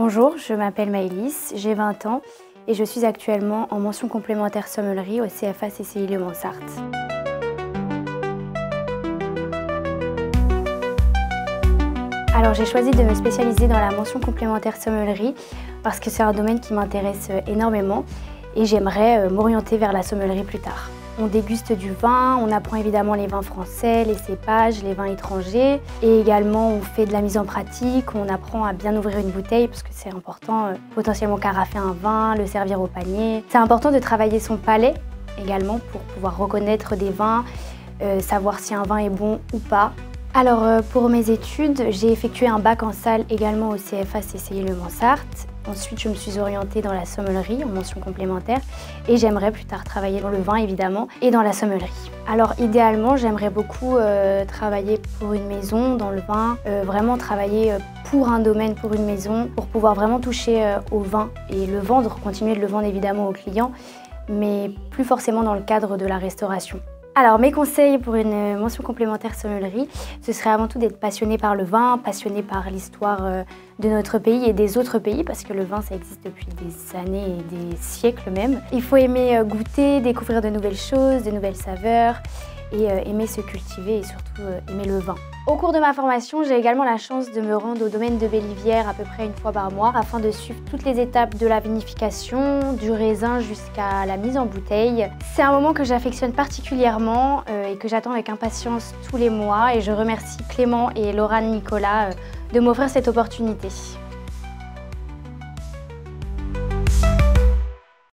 Bonjour, je m'appelle Maëlys, j'ai 20 ans et je suis actuellement en mention complémentaire sommellerie au CFA CCI Le Mans-Sarthe. Alors j'ai choisi de me spécialiser dans la mention complémentaire sommellerie parce que c'est un domaine qui m'intéresse énormément et j'aimerais m'orienter vers la sommellerie plus tard. On déguste du vin, on apprend évidemment les vins français, les cépages, les vins étrangers et également on fait de la mise en pratique, on apprend à bien ouvrir une bouteille parce que c'est important potentiellement carafer un vin, le servir au panier. C'est important de travailler son palais également pour pouvoir reconnaître des vins, savoir si un vin est bon ou pas. Alors pour mes études, j'ai effectué un bac en salle également au CFA CCI Le Mans-Sarthe. Ensuite, je me suis orientée dans la sommellerie en mention complémentaire et j'aimerais plus tard travailler dans le vin évidemment et dans la sommellerie. Alors idéalement, j'aimerais beaucoup travailler pour une maison dans le vin, vraiment travailler pour un domaine, pour une maison, pour pouvoir vraiment toucher au vin et le vendre, continuer de le vendre évidemment aux clients, mais plus forcément dans le cadre de la restauration. Alors mes conseils pour une mention complémentaire sommellerie, ce serait avant tout d'être passionné par le vin, passionné par l'histoire de notre pays et des autres pays, parce que le vin ça existe depuis des années et des siècles même. Il faut aimer goûter, découvrir de nouvelles choses, de nouvelles saveurs et aimer se cultiver et surtout aimer le vin. Au cours de ma formation, j'ai également la chance de me rendre au domaine de Bellivière à peu près une fois par mois afin de suivre toutes les étapes de la vinification, du raisin jusqu'à la mise en bouteille. C'est un moment que j'affectionne particulièrement et que j'attends avec impatience tous les mois et je remercie Clément et Laurent Nicolas de m'offrir cette opportunité.